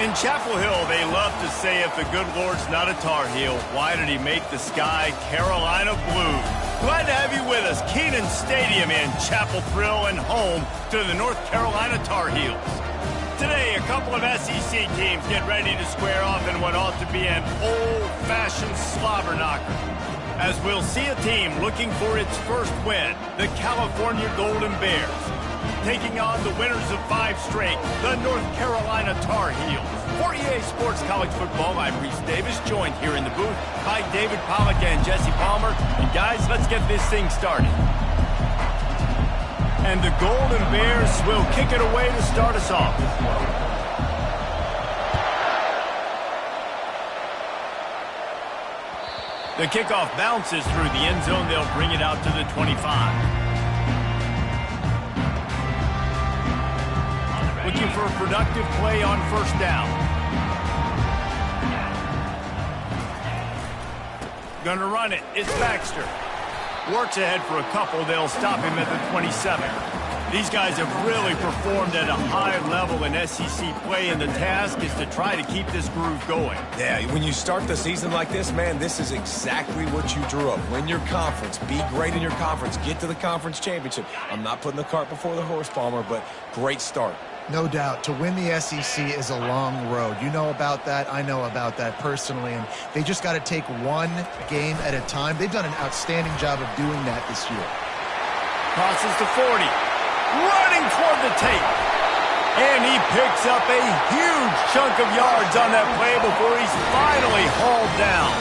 In Chapel Hill, they love to say if the good Lord's not a Tar Heel, why did he make the sky Carolina blue? Glad to have you with us. Kenan Stadium in Chapel Thrill and home to the North Carolina Tar Heels. Today, a couple of SEC teams get ready to square off in what ought to be an old-fashioned slobber knocker. As we'll see a team looking for its first win, the California Golden Bears, taking on the winners of 5 straight, the North Carolina Tar Heels. For EA Sports College Football, I'm Reese Davis, joined here in the booth by David Pollack and Jesse Palmer. And guys, let's get this thing started. And the Golden Bears will kick it away to start us off. The kickoff bounces through the end zone. They'll bring it out to the 25. Looking for a productive play on first down. Gonna run it. It's Baxter. Works ahead for a couple. They'll stop him at the 27. These guys have really performed at a high level in SEC play, and the task is to try to keep this groove going. Yeah, when you start the season like this, man, this is exactly what you drew up. Win your conference. Be great in your conference. Get to the conference championship. I'm not putting the cart before the horse, Palmer, but great start. No doubt. To win the SEC is a long road. You know about that. I know about that personally. And they just got to take one game at a time. They've done an outstanding job of doing that this year. Crosses to 40. Running toward the tape. And he picks up a huge chunk of yards on that play before he's finally hauled down.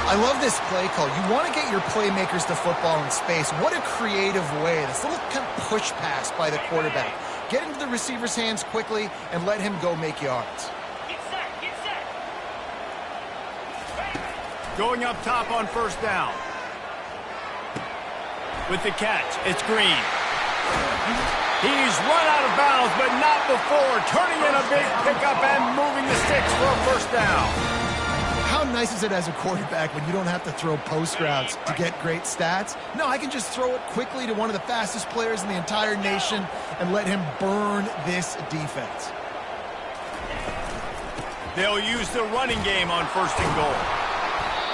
I love this play call. You want to get your playmakers to football in space. What a creative way. This little kind of push pass by the quarterback. Get into the receiver's hands quickly and let him go make yards. Get set, get set. Going up top on first down. With the catch, it's Green. He's run out of bounds, but not before. Turning in a big pickup and moving the sticks for a first down. How nice is it as a quarterback when you don't have to throw post routes to get great stats? No, I can just throw it quickly to one of the fastest players in the entire nation and let him burn this defense. They'll use the running game on first and goal.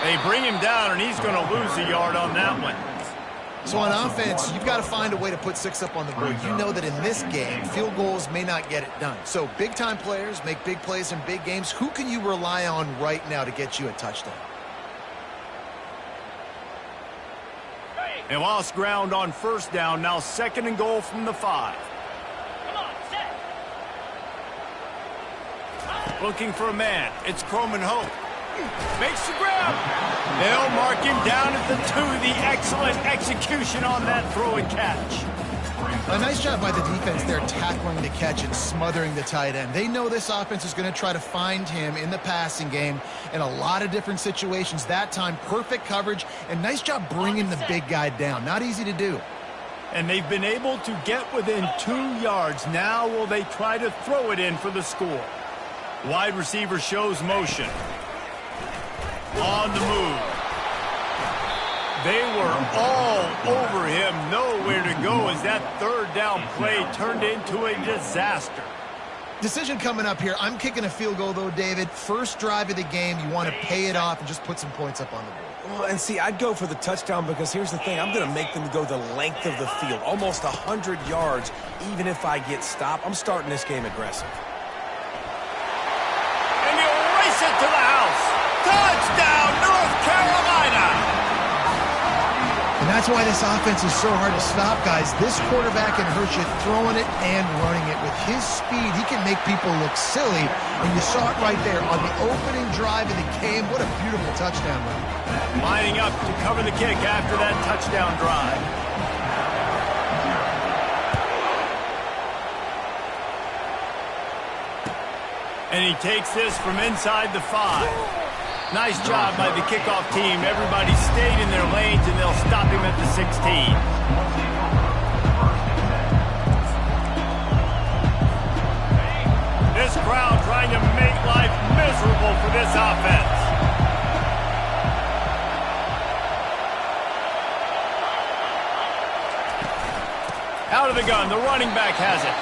They bring him down, and he's going to lose a yard on that one. So on offense, you've got to find a way to put 6 up on the board. You know that in this game, field goals may not get it done. So big-time players make big plays in big games. Who can you rely on right now to get you a touchdown? They lost ground on first down. Now second and goal from the 5. Come on, set. Looking for a man. It's Croman Hope. Makes the grab. They'll mark him down at the 2. The excellent execution on that throw and catch. A nice job by the defense there tackling the catch and smothering the tight end. They know this offense is going to try to find him in the passing game in a lot of different situations. That time, perfect coverage, and nice job bringing the big guy down. Not easy to do. And they've been able to get within 2 yards. Now will they try to throw it in for the score? Wide receiver shows motion. On the move. They were all over him. Nowhere to go as that third down play turned into a disaster. Decision coming up here. I'm kicking a field goal, though, David. First drive of the game, you want to pay it off and just put some points up on the board. Well, and see, I'd go for the touchdown because here's the thing. I'm going to make them go the length of the field, almost 100 yards, even if I get stopped. I'm starting this game aggressive. And he'll race it to the house. Touchdown, North Carolina! And that's why this offense is so hard to stop, guys. This quarterback can hurt you throwing it and running it. With his speed, he can make people look silly. And you saw it right there on the opening drive of the game. What a beautiful touchdown run. Lining up to cover the kick after that touchdown drive. And he takes this from inside the 5. Nice job by the kickoff team. Everybody stayed in their lanes, and they'll stop him at the 16. This crowd trying to make life miserable for this offense. Out of of the gun. The running back has it.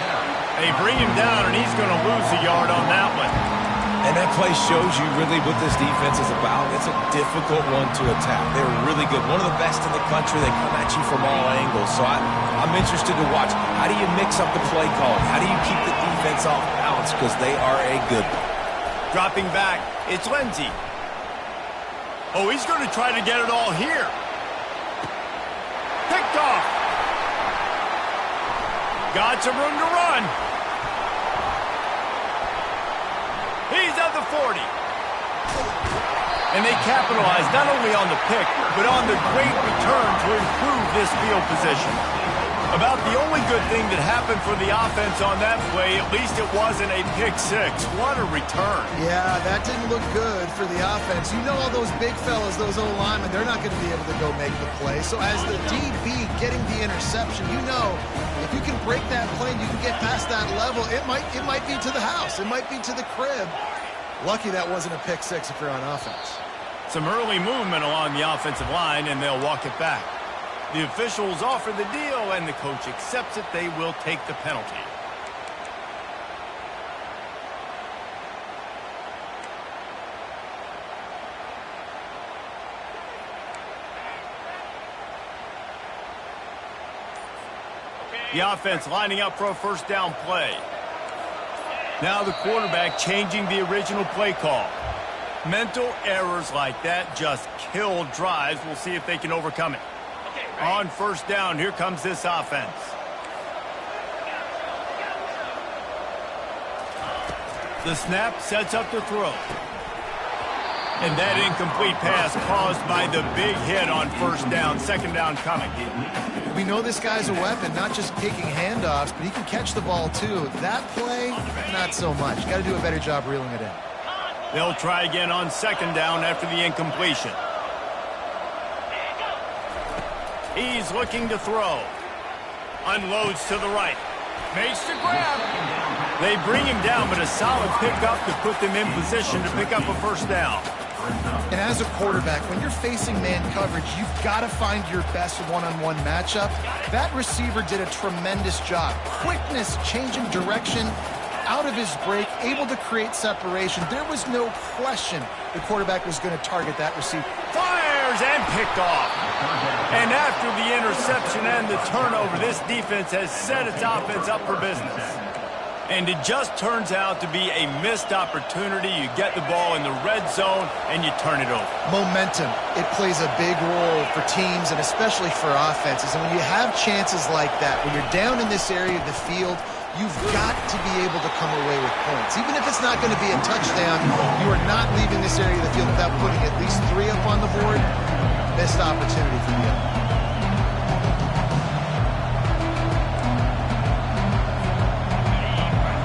They bring him down, and he's going to lose a yard on that one. And that play shows you really what this defense is about. It's a difficult one to attack. They're really good. One of the best in the country. They come at you from all angles. So I'm interested to watch. How do you mix up the play calling? How do you keep the defense off balance? Because they are a good one. Dropping back, it's Ncaa. Oh, he's going to try to get it all here. Picked off. Got some room to run. He's at the 40. And they capitalize not only on the pick, but on the great return to improve this field position. About the only good thing that happened for the offense on that play, at least it wasn't a pick six. What a return. Yeah, that didn't look good for the offense. You know all those big fellas, those O-linemen, they're not going to be able to go make the play. So as the DB getting the interception, you know if you can break that play and you can get past that level, it might be to the house. It might be to the crib. Lucky that wasn't a pick six if you're on offense. Some early movement along the offensive line, and they'll walk it back. The officials offer the deal, and the coach accepts it. They will take the penalty. The offense lining up for a first down play. Now the quarterback changing the original play call. Mental errors like that just kill drives. We'll see if they can overcome it. On first down, here comes this offense. The snap sets up the throw. And that incomplete pass caused by the big hit on first down. Second down coming. We know this guy's a weapon, not just taking handoffs, but he can catch the ball too. That play, not so much. Got to do a better job reeling it in. They'll try again on second down after the incompletion. He's looking to throw. Unloads to the right. Makes the grab. They bring him down, but a solid pickup to put them in position to pick up a first down. And as a quarterback, when you're facing man coverage, you've got to find your best one-on-one matchup. That receiver did a tremendous job. Quickness, changing direction, out of his break, able to create separation. There was no question the quarterback was going to target that receiver. Fires and picked off. And after the interception and the turnover, this defense has set its offense up for business. And it just turns out to be a missed opportunity. You get the ball in the red zone, and you turn it over. Momentum, it plays a big role for teams and especially for offenses. And when you have chances like that, when you're down in this area of the field, you've got to be able to come away with points. Even if it's not going to be a touchdown, you are not leaving this area of the field without putting at least 3 up on the board. Missed opportunity for you.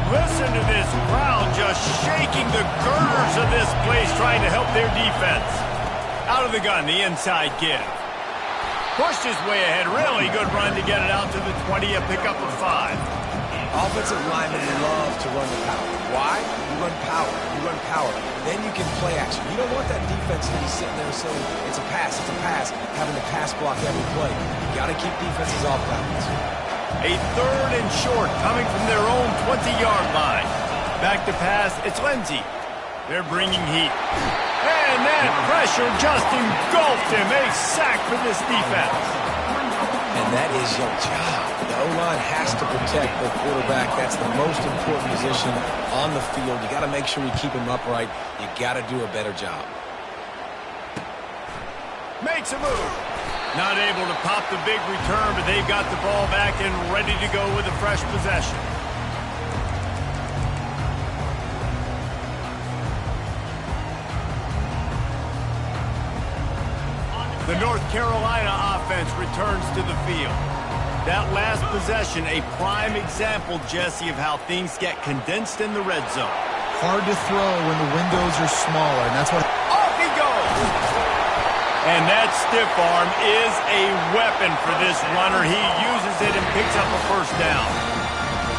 Listen to this crowd just shaking the girders of this place, trying to help their defense. Out of the gun, the inside give. Pushed his way ahead. Really good run to get it out to the 20, a pickup of 5. Offensive linemen love to run the power. Why? You run power. You run power. Then you can play action. You don't want that defense to be sitting there saying, it's a pass, having to pass block every play. You got to keep defenses off balance. A third and short coming from their own 20-yard line. Back to pass, it's Ncaa. They're bringing heat. And that pressure just engulfed him. A sack for this defense. And that is your job. The O-line has to protect the quarterback. That's the most important position on the field. You got to make sure you keep him upright. You got to do a better job. Makes a move. Not able to pop the big return, but they've got the ball back and ready to go with a fresh possession. The North Carolina offense returns to the field. That last possession, a prime example, Jesse, of how things get condensed in the red zone. Hard to throw when the windows are smaller, and that's what... Off he goes! And that stiff arm is a weapon for this runner. He uses it and picks up a first down.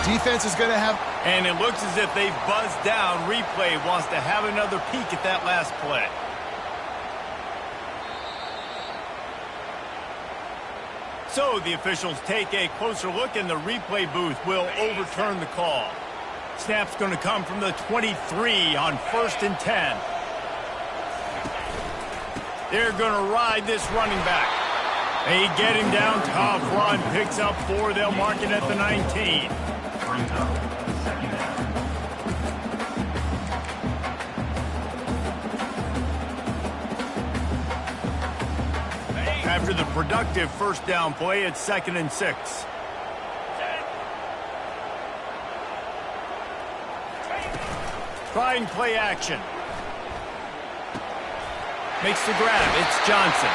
Defense is going to have... And it looks as if they've buzzed down. Replay wants to have another peek at that last play. So the officials take a closer look, and the replay booth will overturn the call. Snap's going to come from the 23 on 1st and 10. They're going to ride this running back. They get him down. Top run picks up 4. They'll mark it at the 19. After the productive first down play, it's 2nd and 6. Trying play action. Makes the grab. It's Johnson.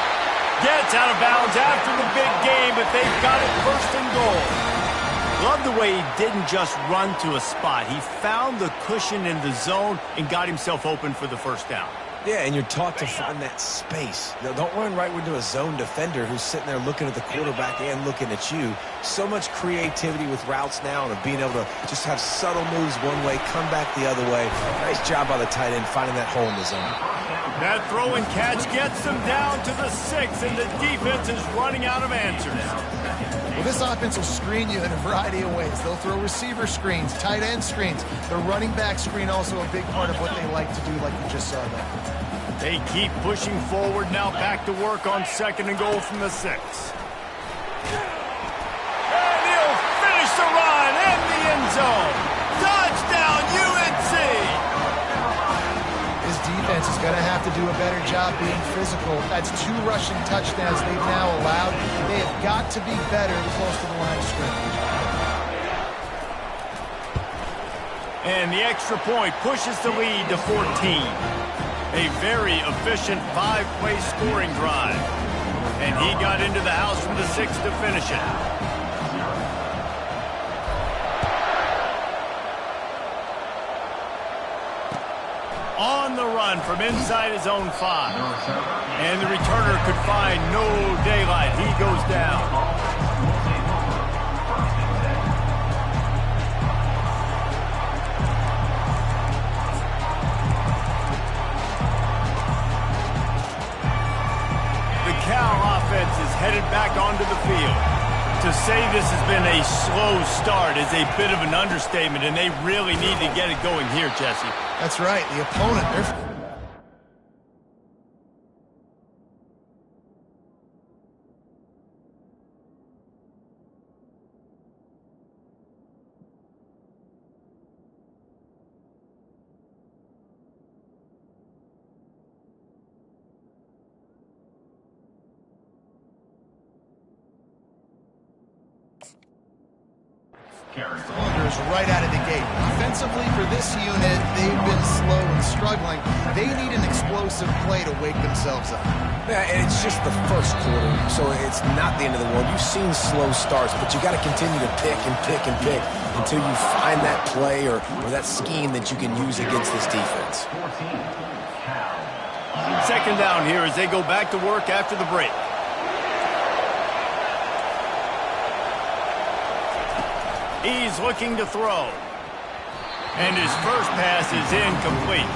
Gets out of bounds after the big game, but they've got it 1st and goal. Love the way he didn't just run to a spot. He found the cushion in the zone and got himself open for the first down. Yeah, and you're taught to find that space. Now, don't run right into a zone defender who's sitting there looking at the quarterback and looking at you. So much creativity with routes now and being able to just have subtle moves one way, come back the other way. Nice job by the tight end finding that hole in the zone. That throw and catch gets them down to the 6, and the defense is running out of answers. Well, this offense will screen you in a variety of ways. They'll throw receiver screens, tight end screens. The running back screen also a big part of what they like to do, like you just saw there. They keep pushing forward, now back to work on 2nd and goal from the 6. And he'll finish the run in the end zone. Touchdown, UNC! This defense is going to have to do a better job being physical. That's 2 rushing touchdowns they've now allowed. They have got to be better close to the line of scrimmage. And the extra point pushes the lead to 14. A very efficient 5-play scoring drive. And he got into the house from the 6 to finish it. On the run from inside his own 5. And the returner could find no daylight. He goes down. Cal offense is headed back onto the field. To say this has been a slow start is a bit of an understatement, and they really need to get it going here, Jesse. That's right. The opponent, they're... cylinders right out of the gate. Offensively, for this unit, they've been slow and struggling. They need an explosive play to wake themselves up. Yeah, and it's just the first quarter, so it's not the end of the world. You've seen slow starts, but you got to continue to pick and pick and pick until you find that play or that scheme that you can use against this defense. 2nd down here as they go back to work after the break. He's looking to throw. And his first pass is incomplete.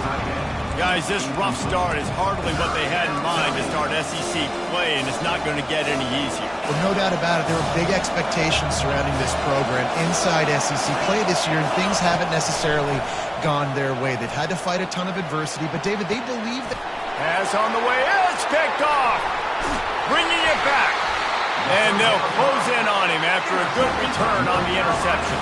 Guys, this rough start is hardly what they had in mind to start SEC play, and it's not going to get any easier. Well, no doubt about it. There were big expectations surrounding this program inside SEC play this year, and things haven't necessarily gone their way. They've had to fight a ton of adversity, but, David, they believe that... Pass on the way. It's picked off. Bringing it back. And they'll close in on him after a good return on the interception.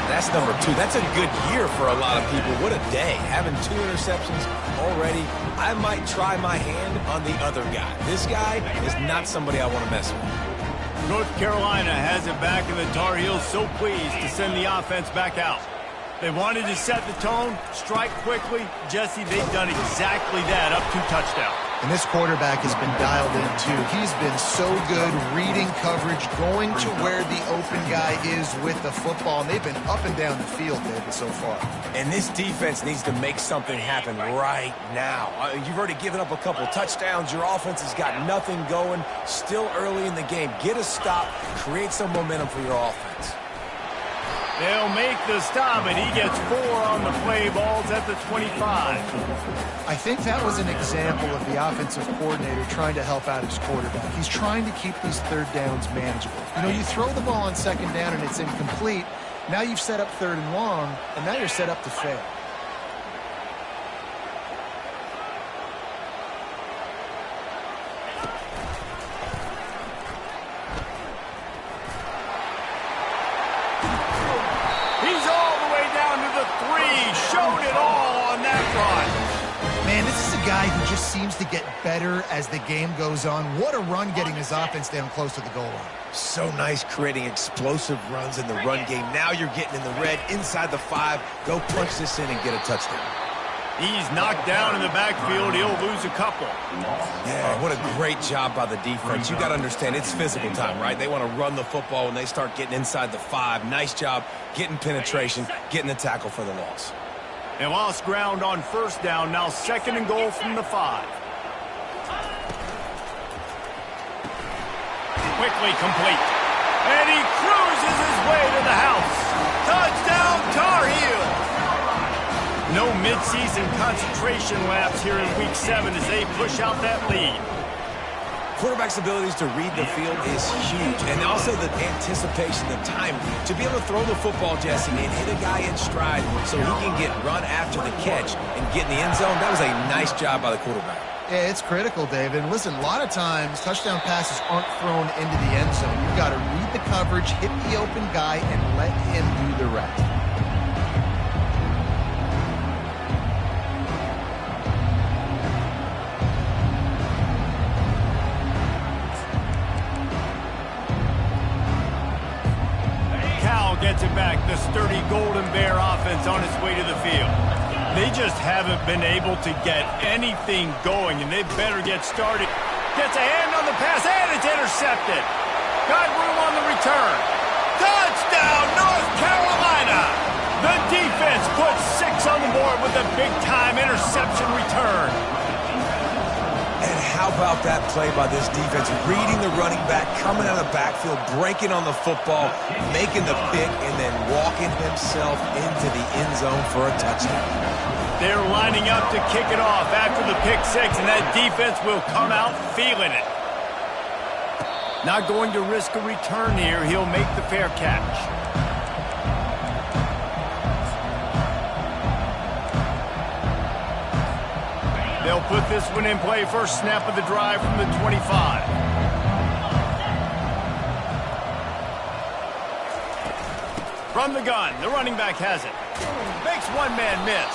That's number 2. That's a good year for a lot of people. What a day. Having 2 interceptions already. I might try my hand on the other guy. This guy is not somebody I want to mess with. North Carolina has it back, and the Tar Heels so pleased to send the offense back out. They wanted to set the tone, strike quickly. Jesse, they've done exactly that, up 2 touchdowns. And this quarterback has been dialed in, too. He's been so good reading coverage, going to where the open guy is with the football. And they've been up and down the field, David, so far. And this defense needs to make something happen right now. You've already given up a couple touchdowns. Your offense has got nothing going. Still early in the game. Get a stop. Create some momentum for your offense. They'll make the stop, and he gets 4 on the play. Balls at the 25. I think that was an example of the offensive coordinator trying to help out his quarterback. He's trying to keep these third downs manageable. You know, you throw the ball on second down and it's incomplete. Now you've set up third and long, and now you're set up to fail. Showed it all on that run. Man, this is a guy who just seems to get better as the game goes on. What a run getting his offense down close to the goal line. So nice creating explosive runs in the run game. Now you're getting in the red inside the 5. Go punch this in and get a touchdown. He's knocked down in the backfield. He'll lose a couple. Yeah, what a great job by the defense. You got to understand, it's physical time, right? They want to run the football when they start getting inside the 5. Nice job getting penetration, getting the tackle for the loss. They lost ground on first down. Now 2nd and goal from the 5. Quickly complete. And he cruises his way to the house. Touchdown, Tar Heel. No midseason concentration laps here in Week 7 as they push out that lead. Quarterback's abilities to read the field is huge, and also the anticipation, the time to be able to throw the football, Jesse, and hit a guy in stride so he can get run after the catch and get in the end zone. That was a nice job by the quarterback. Yeah, it's critical, Dave. And listen, a lot of times touchdown passes aren't thrown into the end zone. You've got to read the coverage, hit the open guy, and let him do the rest. Gets it back. The sturdy Golden Bear offense on its way to the field. They just haven't been able to get anything going, and they better get started. Gets a hand on the pass, and it's intercepted. Got room on the return. Touchdown, North Carolina! The defense puts 6 on the board with a big-time interception return. And how about that play by this defense? Reading the running back, coming out of the backfield, breaking on the football, making the pick, and then walking himself into the end zone for a touchdown. They're lining up to kick it off after the pick 6, and that defense will come out feeling it. Not going to risk a return here. He'll make the fair catch. They'll put this one in play. First snap of the drive from the 25. From the gun, the running back has it. Makes one man miss.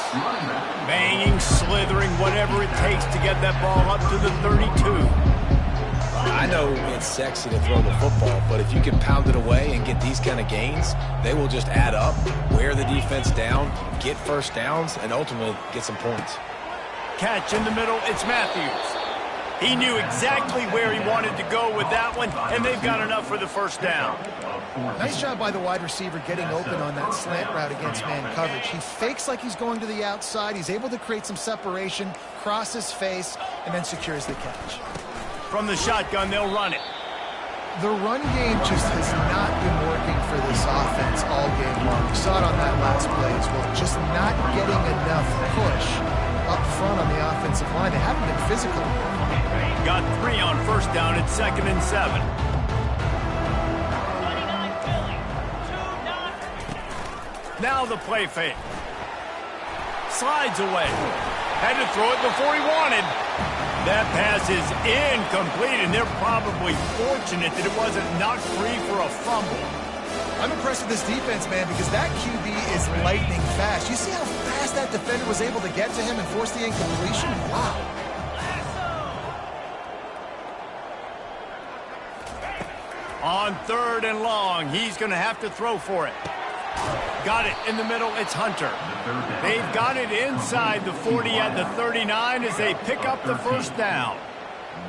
Banging, slithering, whatever it takes to get that ball up to the 32. I know it's sexy to throw the football, but if you can pound it away and get these kind of gains, they will just add up, wear the defense down, get first downs, and ultimately get some points. Catch in the middle, it's Matthews. He knew exactly where he wanted to go with that one, and they've got enough for the first down. Nice job by the wide receiver getting open on that slant route against man coverage. He fakes like he's going to the outside. He's able to create some separation, cross his face, and then secures the catch. From the shotgun, they'll run it. The run game just has not been working for this offense all game long. We saw it on that last play as well. Just not getting enough push up front on the offensive line. They haven't been physical. Got 3 on first down at 2nd and 7. Now the play fake. Slides away. Had to throw it before he wanted. That pass is incomplete, and they're probably fortunate that it wasn't knocked free for a fumble. I'm impressed with this defense, man, because that QB is lightning fast. You see how fast that defender was able to get to him and force the incompletion? Wow. On 3rd and long, he's going to have to throw for it. Got it in the middle, it's Hunter. They've got it inside the 40 at the 39 as they pick up the first down.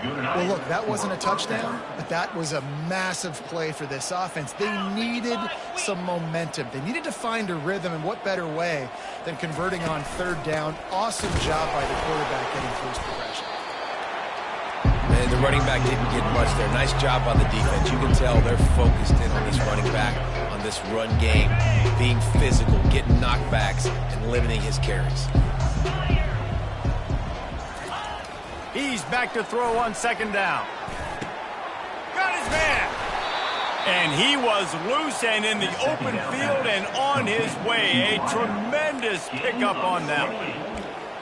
Well, look, that wasn't a touchdown, but that was a massive play for this offense. They needed some momentum. They needed to find a rhythm, and what better way than converting on 3rd down. Awesome job by the quarterback getting first progression. And the running back didn't get much there. Nice job by the defense. You can tell they're focused in on this running back, on this run game. being physical, getting knockbacks, and limiting his carries. He's back to throw on second down. Got his man. And he was loose and in the open field and on his way. A tremendous pickup on that one.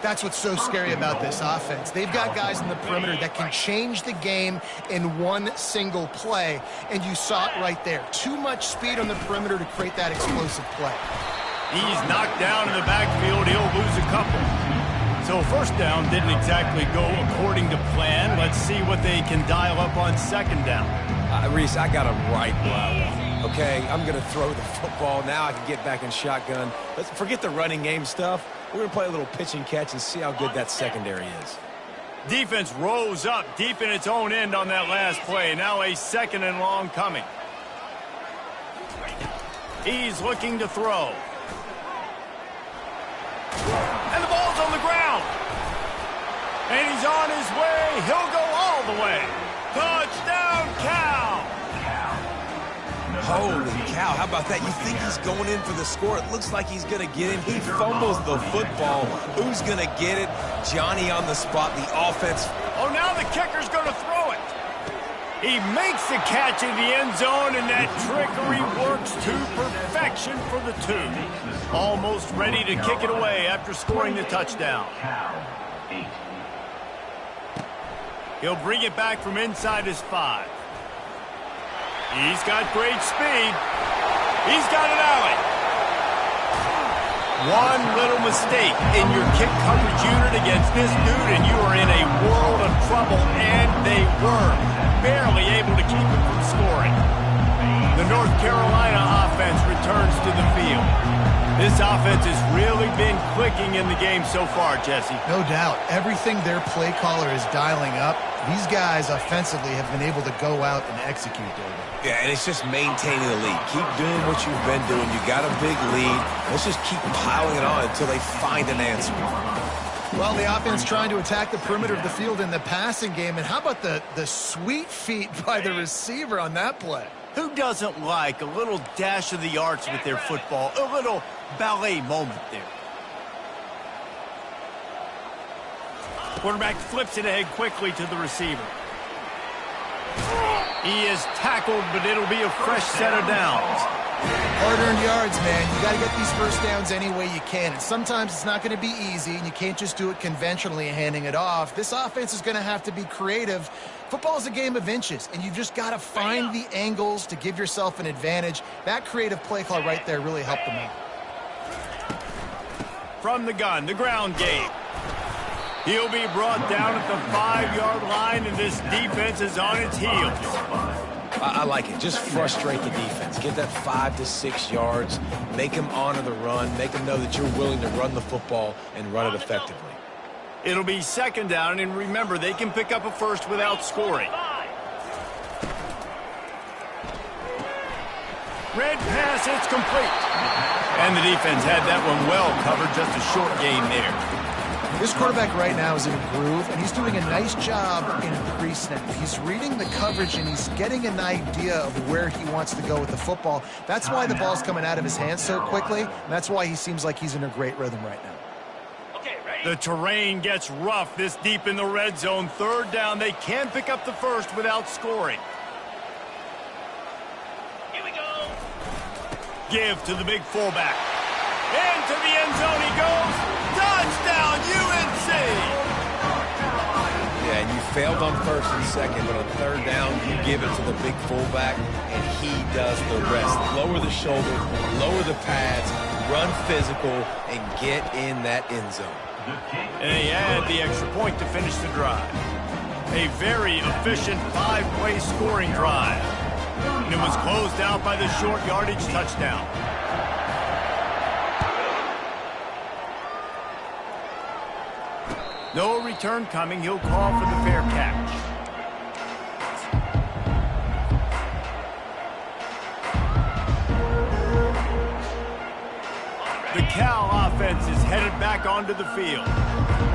That's what's so scary about this offense. They've got guys in the perimeter that can change the game in one single play, and you saw it right there. Too much speed on the perimeter to create that explosive play. He's knocked down in the backfield. He'll lose a couple. So first down didn't exactly go according to plan. Let's see what they can dial up on second down. Reese, I got him right where I want. Okay, I'm going to throw the football. Now I can get back in shotgun. Let's forget the running game stuff. We're going to play a little pitch and catch and see how good that secondary is. Defense rose up deep in its own end on that last play. Now a second and long coming. He's looking to throw. And the ball's on the ground. And he's on his way. He'll go all the way. Touchdown, Cal. Holy cow, how about that? You think he's going in for the score. It looks like he's going to get it. He fumbles the football. Who's going to get it? Johnny on the spot, the offense. Oh, now the kicker's going to throw it. He makes the catch in the end zone, and that trickery works to perfection for the two. Almost ready to kick it away after scoring the touchdown. He'll bring it back from inside his 5. He's got great speed. He's got an alley. One little mistake in your kick coverage unit against this dude, and you are in a world of trouble, and they were barely able to keep him from scoring. The North Carolina offense returns to the field. This offense has really been clicking in the game so far, Jesse. No doubt. Everything their play caller is dialing up, these guys offensively have been able to go out and execute, David. Yeah, and it's just maintaining the lead. Keep doing what you've been doing. You got a big lead. Let's just keep piling it on until they find an answer. Well, the offense trying to attack the perimeter of the field in the passing game. And how about the sweet feet by the receiver on that play? Who doesn't like a little dash of the arts with their football? A little ballet moment there. Quarterback flips it ahead quickly to the receiver. He is tackled, but it'll be a fresh set of downs. Hard-earned yards, man. You got to get these first downs any way you can. And sometimes it's not going to be easy, and you can't just do it conventionally handing it off. This offense is going to have to be creative. Football is a game of inches, and you've just got to find the angles to give yourself an advantage. That creative play call right there really helped them out. From the gun, the ground game. He'll be brought down at the 5-yard line, and this defense is on its heels. I like it. Just frustrate the defense. Get that 5 to 6 yards. Make them honor the run. Make them know that you're willing to run the football and run it effectively. It'll be second down, and remember, they can pick up a first without scoring. Red pass, it's complete. And the defense had that one well covered, just a short gain there. This quarterback right now is in a groove, and he's doing a nice job in pre-snap. He's reading the coverage, and he's getting an idea of where he wants to go with the football. That's why the ball's coming out of his hands so quickly, and that's why he seems like he's in a great rhythm right now. The terrain gets rough this deep in the red zone. Third down, they can pick up the first without scoring. Here we go. Give to the big fullback. Into the end zone he goes. Touchdown, UNC! Yeah, and you failed on first and second, but on third down, you give it to the big fullback, and he does the rest. Lower the shoulder, lower the pads, run physical, and get in that end zone. And he had the extra point to finish the drive. A very efficient 5-play scoring drive. And it was closed out by the short yardage touchdown. No return coming. He'll call for the fair catch. The Cal offense is headed back onto the field.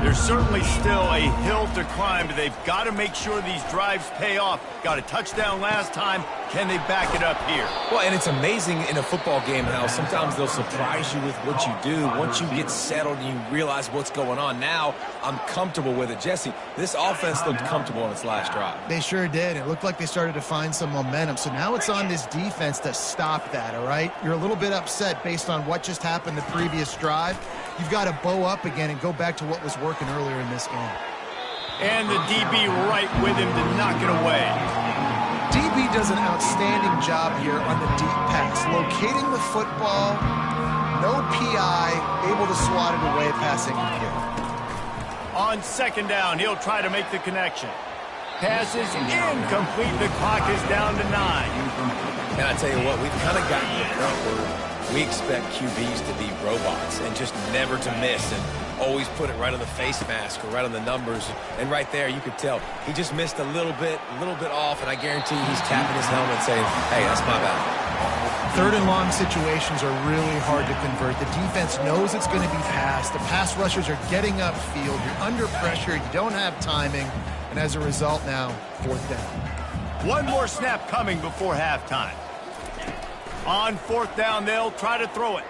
There's certainly still a hill to climb, but they've got to make sure these drives pay off. Got a touchdown last time. Can they back it up here? Well, and it's amazing in a football game how sometimes they'll surprise you with what you do. Once you get settled and you realize what's going on, now I'm comfortable with it. Jesse, this offense looked comfortable on its last drive. They sure did. It looked like they started to find some momentum. So now it's on this defense to stop that, all right? You're a little bit upset based on what just happened the previous drive. You've got to bow up again and go back to what was working earlier in this game. And the DB right with him to knock it away. DB does an outstanding job here on the deep pass, locating the football, no PI, able to swat it away, passing complete. On second down, he'll try to make the connection. Pass is incomplete. The clock is down to 9. And I tell you what, we've kind of gotten to the point where we expect QBs to be robots and just never to miss and always put it right on the face mask or right on the numbers. And right there, you could tell he just missed a little bit off, and I guarantee he's tapping his helmet saying, hey, that's my bad. Third and long situations are really hard to convert. The defense knows it's going to be passed. The pass rushers are getting upfield. You're under pressure. You don't have timing. And as a result now, fourth down. One more snap coming before halftime. On fourth down, they'll try to throw it.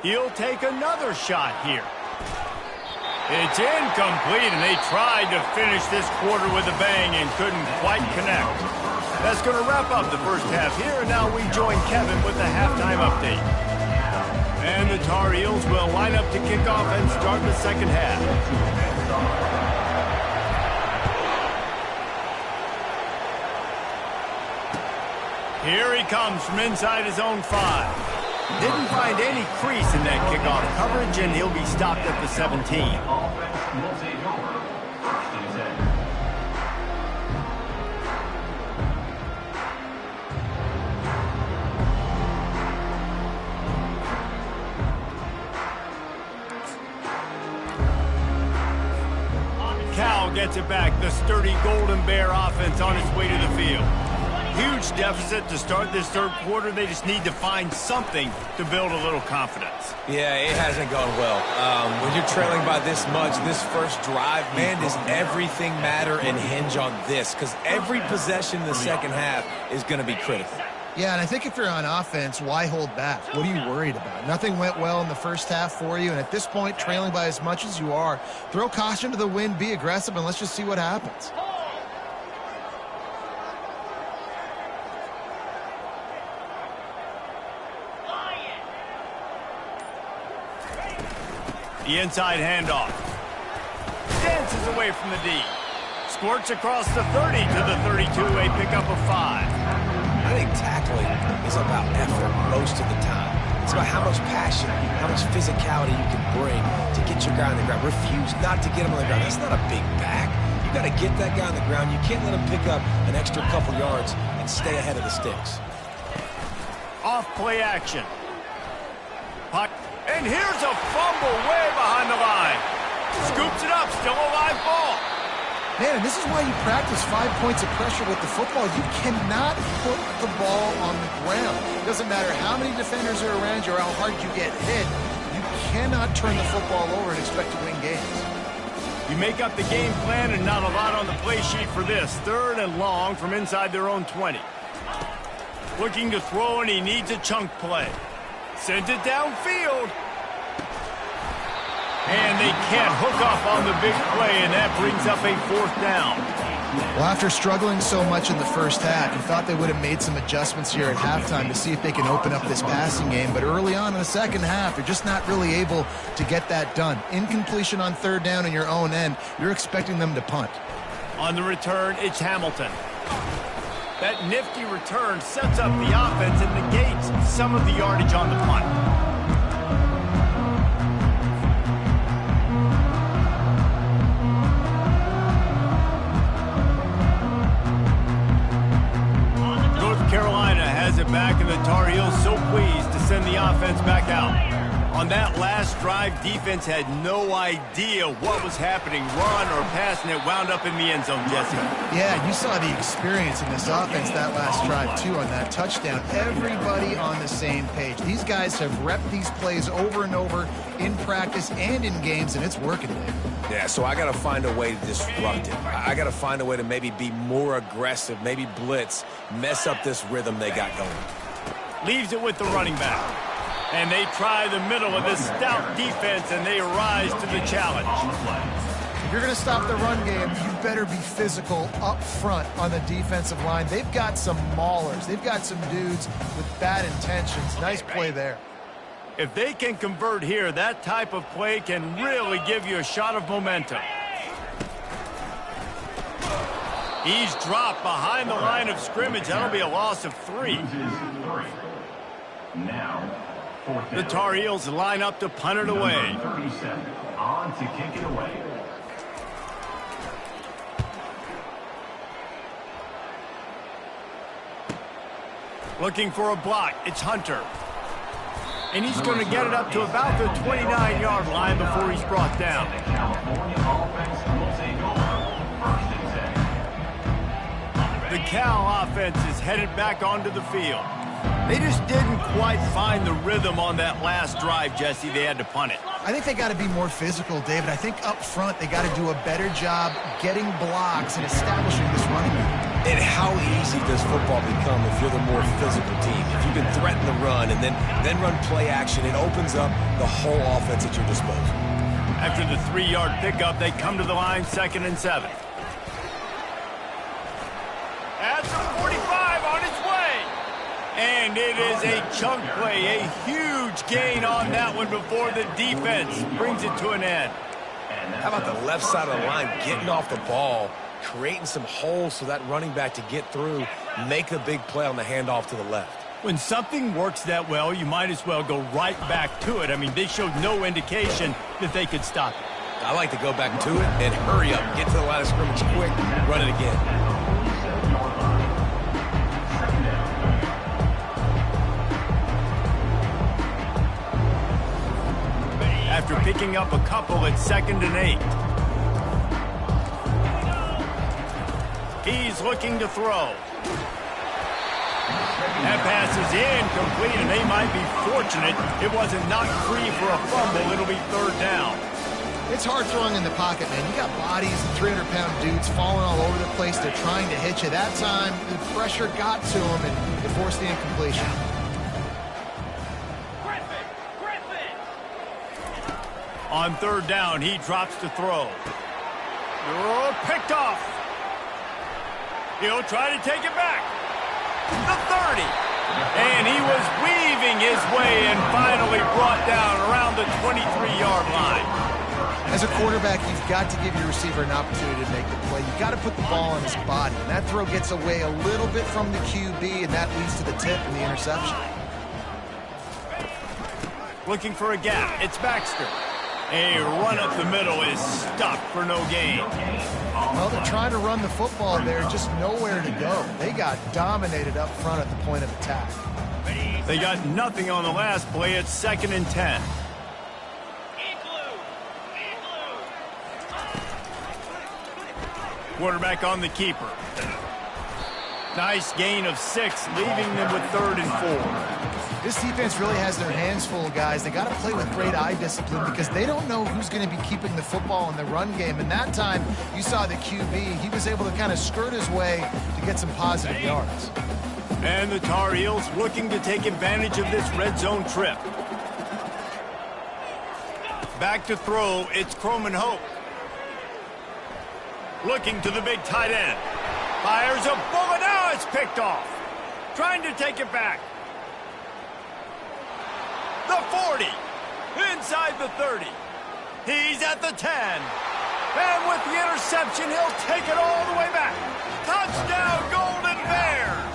He'll take another shot here. It's incomplete, and they tried to finish this quarter with a bang and couldn't quite connect. That's going to wrap up the first half here, and now we join Kevin with the halftime update. And the Tar Heels will line up to kick off and start the second half. Here he comes from inside his own 5. Didn't find any crease in that kickoff coverage, and he'll be stopped at the 17. Cal gets it back. The sturdy Golden Bear offense on its way to the field. Huge deficit to start this third quarter. They just need to find something to build a little confidence. Yeah, it hasn't gone well. When you're trailing by this much, this first drive, man, does everything matter and hinge on this? Because every possession in the second half is going to be critical. Yeah, and I think if you're on offense, why hold back? What are you worried about? Nothing went well in the first half for you, and at this point, trailing by as much as you are, throw caution to the wind, be aggressive, and let's just see what happens. The inside handoff. Dances away from the D. Squirts across the 30 to the 32, a pickup of 5. I think tackling is about effort most of the time. It's about how much passion, how much physicality you can bring to get your guy on the ground. Refuse not to get him on the ground. That's not a big back. You got to get that guy on the ground. You can't let him pick up an extra couple yards and stay ahead of the sticks. Off play action. And here's a fumble way behind the line. Scoops it up, still a live ball. Man, and this is why you practice 5 points of pressure with the football. You cannot put the ball on the ground. It doesn't matter how many defenders are around you or how hard you get hit. You cannot turn the football over and expect to win games. You make up the game plan and not a lot on the play sheet for this. Third and long from inside their own 20. Looking to throw, and he needs a chunk play. Sends it downfield. And they can't hook up on the big play, and that brings up a fourth down. Well, after struggling so much in the first half, you thought they would have made some adjustments here at halftime to see if they can open up this passing game. But early on in the second half, they're just not really able to get that done. Incompletion on third down in your own end, you're expecting them to punt. On the return, it's Hamilton. That nifty return sets up the offense and negates some of the yardage on the punt. North Carolina has it back, and the Tar Heels so pleased to send the offense back out. On that last drive, defense had no idea what was happening. Run or pass, and it wound up in the end zone, Jesse. Yeah, you saw the experience in this offense that last drive, too, on that touchdown. Everybody on the same page. These guys have repped these plays over and over in practice and in games, and it's working today. Yeah, so I got to find a way to disrupt it. I got to find a way to maybe be more aggressive, maybe blitz, mess up this rhythm they got going. Leaves it with the running back. And they try the middle of this stout defense, and they rise to the challenge. If you're going to stop the run game, you better be physical up front on the defensive line. They've got some maulers. They've got some dudes with bad intentions. Nice play there. If they can convert here, that type of play can really give you a shot of momentum. He's dropped behind the line of scrimmage. That'll be a loss of 3. The Tar Heels line up to punt it away. 37 on to kick it away. Looking for a block. It's Hunter. And he's going to get it up to about the 29-yard line before he's brought down. The California offense will take over 1st and 10. The Cal offense is headed back onto the field. They just didn't quite find the rhythm on that last drive, Jesse. They had to punt it. I think they got to be more physical, David. I think up front they got to do a better job getting blocks and establishing this running game. And how easy does football become if you're the more physical team? If you can threaten the run and then run play action, it opens up the whole offense at your disposal. After the 3-yard pickup, they come to the line, 2nd and 7. That's a 45 on its way. And it is a chunk play, a huge gain on that one before the defense brings it to an end. How about the left side of the line getting off the ball, creating some holes for that running back to get through, make a big play on the handoff to the left. When something works that well, you might as well go right back to it. I mean, they showed no indication that they could stop it. I like to go back to it and hurry up, get to the line of scrimmage quick, run it again. After picking up a couple at 2nd and 8. He's looking to throw. That pass is incomplete, and they might be fortunate it wasn't knocked free for a fumble. It'll be 3rd down. It's hard throwing in the pocket, man. You got bodies and 300-pound dudes falling all over the place. They're trying to hit you. That time, the pressure got to them, and it forced the incompletion. On 3rd down, he drops to throw. Oh, picked off. He'll try to take it back. The 30. And he was weaving his way and finally brought down around the 23-yard line. As a quarterback, you've got to give your receiver an opportunity to make the play. You've got to put the ball on his body. And that throw gets away a little bit from the QB, and that leads to the tip and the interception. Looking for a gap. It's Baxter. A run up the middle is stuck for no gain. Well, they're trying to run the football there, just nowhere to go. They got dominated up front at the point of attack. They got nothing on the last play. It's 2nd and 10. Quarterback on the keeper. Nice gain of 6, leaving them with 3rd and 4. This defense really has their hands full, guys. They got to play with great eye discipline because they don't know who's going to be keeping the football in the run game. And that time, you saw the QB. He was able to kind of skirt his way to get some positive yards. And the Tar Heels looking to take advantage of this red zone trip. Back to throw, it's Croman Hope. Looking to the big tight end. Fires a bullet, now it's picked off. Trying to take it back. The 40, inside the 30. He's at the 10. And with the interception, he'll take it all the way back. Touchdown, Golden Bears.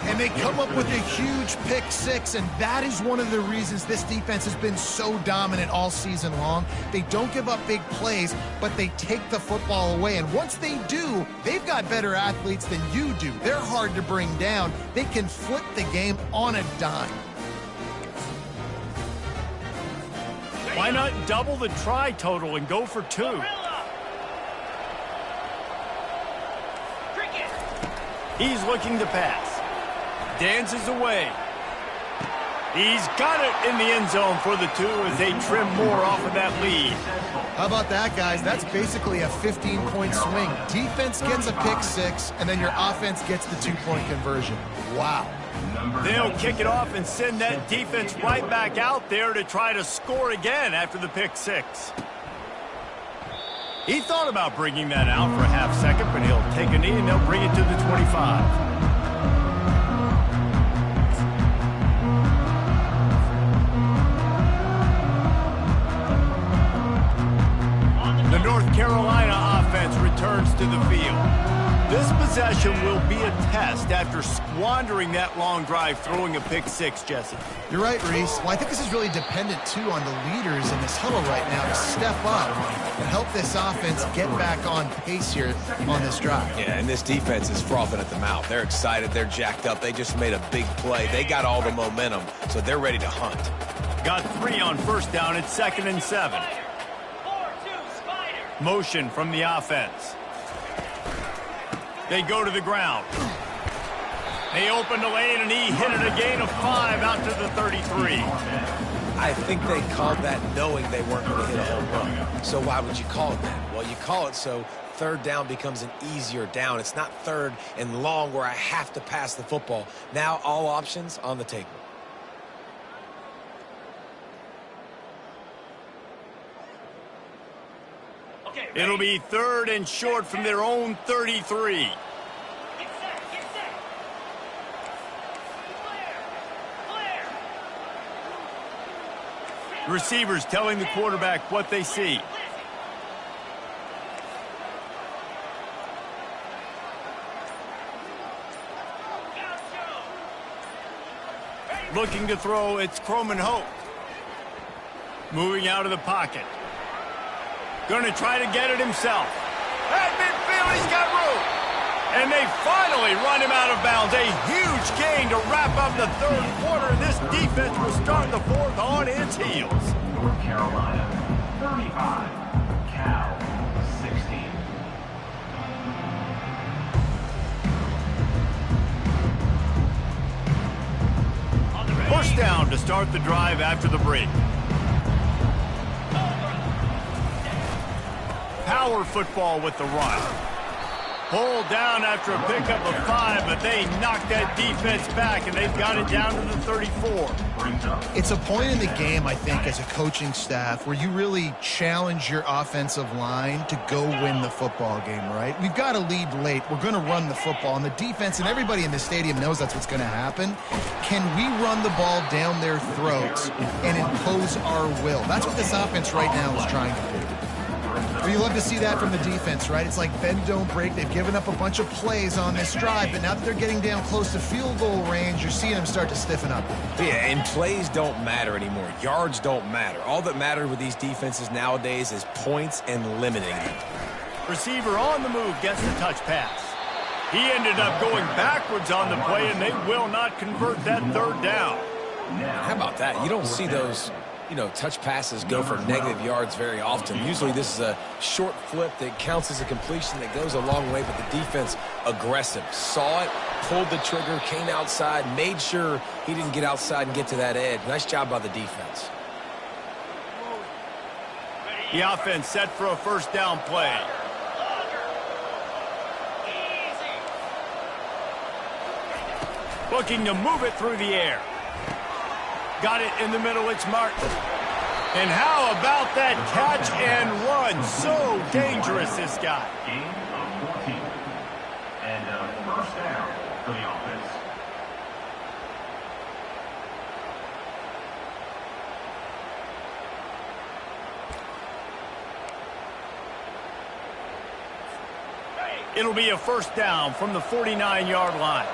And they come up with a huge pick 6, and that is one of the reasons this defense has been so dominant all season long. They don't give up big plays, but they take the football away. And once they do, they've got better athletes than you do. They're hard to bring down. They can flip the game on a dime. Why not double the try total and go for 2? He's looking to pass. Dances away. He's got it in the end zone for the 2 as they trim more off of that lead. How about that, guys? That's basically a 15-point swing. Defense gets a pick 6, and then your offense gets the 2-point conversion. Wow. They'll kick it off and send that defense right back out there to try to score again after the pick 6. He thought about bringing that out for a half second, but he'll take a knee and they'll bring it to the 25. The North Carolina offense returns to the field. This possession will be a test after squandering that long drive throwing a pick 6, Jesse. You're right, Reese. Well, I think this is really dependent, too, on the leaders in this huddle right now to step up and help this offense get back on pace here on this drive. Yeah, and this defense is frothing at the mouth. They're excited. They're jacked up. They just made a big play. They got all the momentum, so they're ready to hunt. Got 3 on first down. It's 2nd and 7. Motion from the offense. They go to the ground. They open the lane, and he hit it a gain of 5 out to the 33. I think they called that knowing they weren't going to hit a home run. So why would you call it that? Well, you call it so third down becomes an easier down. It's not third and long where I have to pass the football. Now all options on the table. It'll be 3rd and short from their own 33. Receivers telling the quarterback what they see. Looking to throw, it's Croman Hope. Moving out of the pocket. Going to try to get it himself. At midfield, he's got room. And they finally run him out of bounds. A huge gain to wrap up the 3rd quarter. This defense will start the 4th on its heels. North Carolina, 35. Cal, 16. First down to start the drive after the break. Power football with the run. Pulled down after a pickup of 5, but they knocked that defense back, and they've got it down to the 34. It's a point in the game, I think, as a coaching staff, where you really challenge your offensive line to go win the football game, right? We've got to lead late. We're going to run the football. And the defense and everybody in the stadium knows that's what's going to happen. Can we run the ball down their throats and impose our will? That's what this offense right now is trying to do. Well, you love to see that from the defense, right? It's like bend, don't break. They've given up a bunch of plays on this drive, but now that they're getting down close to field goal range, you're seeing them start to stiffen up. Yeah, and plays don't matter anymore. Yards don't matter. All that matters with these defenses nowadays is points and limiting them. Receiver on the move gets the touch pass. He ended up going backwards on the play, and they will not convert that 3rd down. How about that? You don't see those, touch passes go for negative yards very often. Usually this is a short flip that counts as a completion that goes a long way, but the defense aggressive. Saw it, pulled the trigger, came outside, made sure he didn't get outside and get to that edge. Nice job by the defense. The offense set for a first down play. Looking to move it through the air. Got it in the middle, it's Martin. And how about that catch and run? So dangerous, this guy. Gain of 14. And a first down for the offense. It'll be a first down from the 49-yard line.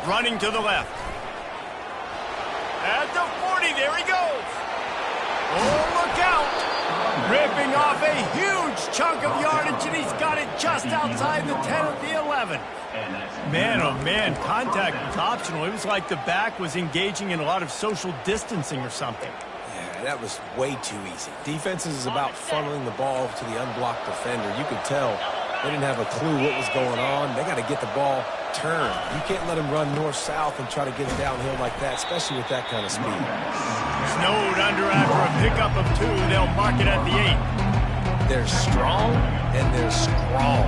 Running to the left. At the 40, there he goes. Oh, look out. Ripping off a huge chunk of yardage, and he's got it just outside the 10 of the 11. Man, oh man, contact was optional. It was like the back was engaging in a lot of social distancing or something. Yeah, that was way too easy. Defenses is about funneling the ball to the unblocked defender. You could tell they didn't have a clue what was going on. They got to get the ball turned. You can't let him run north-south and try to get it downhill like that, especially with that kind of speed. Snowed under after a pickup of 2. They'll mark it at the 8. They're strong and they're strong.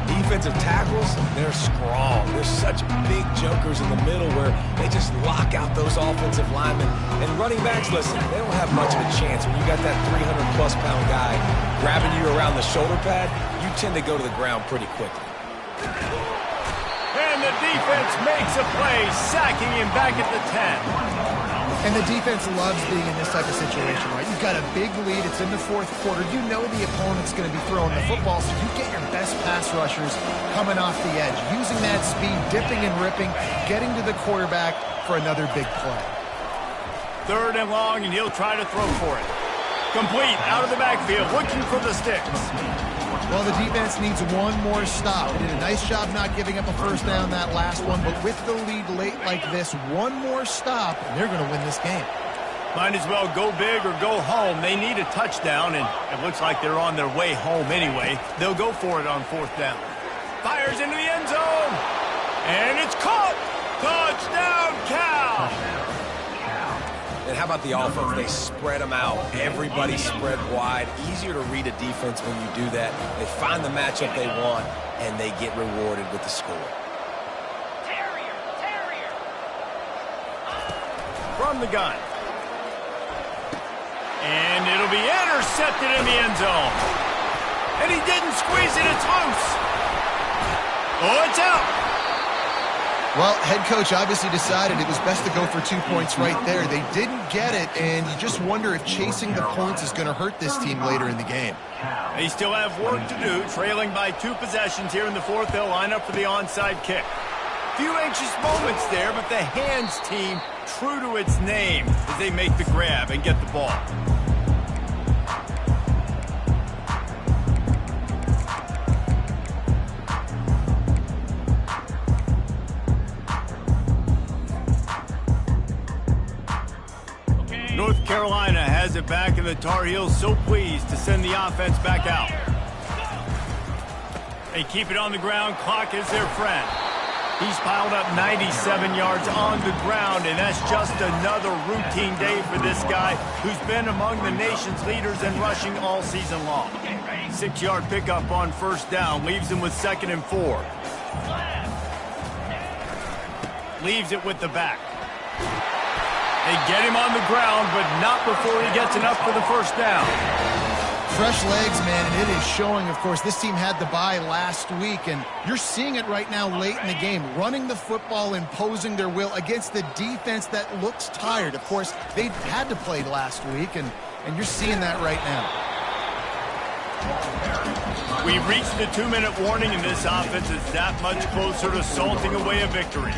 Defensive tackles, they're strong. There's such big jokers in the middle where they just lock out those offensive linemen. And running backs, listen, they don't have much of a chance. When you got that 300-plus pound guy grabbing you around the shoulder pad, you tend to go to the ground pretty quickly. And the defense makes a play, sacking him back at the 10. And the defense loves being in this type of situation, right? You've got a big lead. It's in the fourth quarter. You know the opponent's going to be throwing the football, so you get your best pass rushers coming off the edge, using that speed, dipping and ripping, getting to the quarterback for another big play. 3rd and long, and he'll try to throw for it. Complete, out of the backfield, looking for the sticks. Well, the defense needs one more stop. They did a nice job not giving up a first down that last one, but with the lead late like this, one more stop, and they're going to win this game. Might as well go big or go home. They need a touchdown, and it looks like they're on their way home anyway. They'll go for it on 4th down. Fires into the end zone, and it's caught. Touchdown, Cal. And how about the offense? They spread them out. Everybody spread wide. Easier to read a defense when you do that. They find the matchup they want, and they get rewarded with the score. From the gun. And it'll be intercepted in the end zone. And he didn't squeeze it. It's loose. Oh, it's out. Well, head coach obviously decided it was best to go for 2 points right there. They didn't get it, and you just wonder if chasing the points is going to hurt this team later in the game. They still have work to do, trailing by 2 possessions here in the 4th. They'll line up for the onside kick. Few anxious moments there, but the hands team true to its name as they make the grab and get the ball. North Carolina has it back, and the Tar Heels so pleased to send the offense back out. They keep it on the ground. Clock is their friend. He's piled up 97 yards on the ground, and that's just another routine day for this guy who's been among the nation's leaders in rushing all season long. 6-yard pickup on 1st down leaves him with 2nd and 4. Leaves it with the back. They get him on the ground, but not before he gets enough for the 1st down. Fresh legs, man, and it is showing. Of course, this team had the bye last week, and you're seeing it right now late in the game, running the football, imposing their will against the defense that looks tired. Of course, they had to play last week, and you're seeing that right now. We reached the 2-minute warning, and this offense is that much closer to salting away a victory.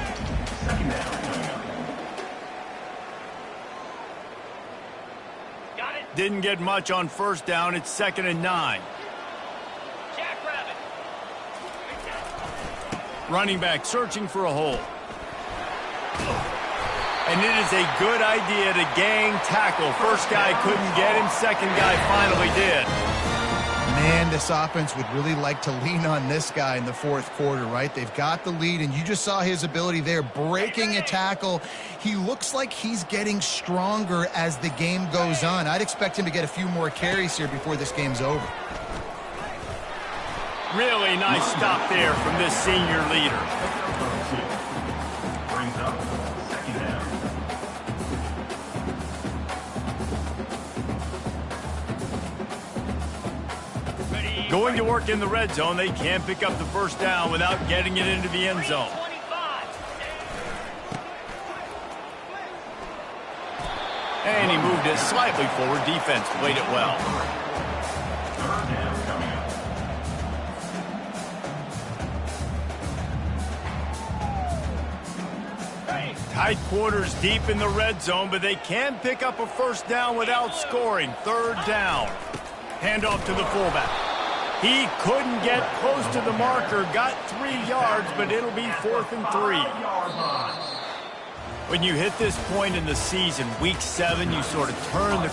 Didn't get much on 1st down. It's 2nd and 9. Running back searching for a hole. And it is a good idea to gang tackle. 1st guy couldn't get him. 2nd guy finally did. Man, this offense would really like to lean on this guy in the 4th quarter, right? They've got the lead, and you just saw his ability there, breaking a tackle. He looks like he's getting stronger as the game goes on. I'd expect him to get a few more carries here before this game's over. Really nice stop there from this senior leader. Brings up 2nd down. Going to work in the red zone, they can't pick up the 1st down without getting it into the end zone. And he moved it slightly forward. Defense played it well. 3rd down coming up. Tight quarters deep in the red zone, but they can pick up a 1st down without scoring. 3rd down. Handoff to the fullback. He couldn't get close to the marker, got 3 yards, but it'll be 4th and 3. When you hit this point in the season, week 7, you sort of turn the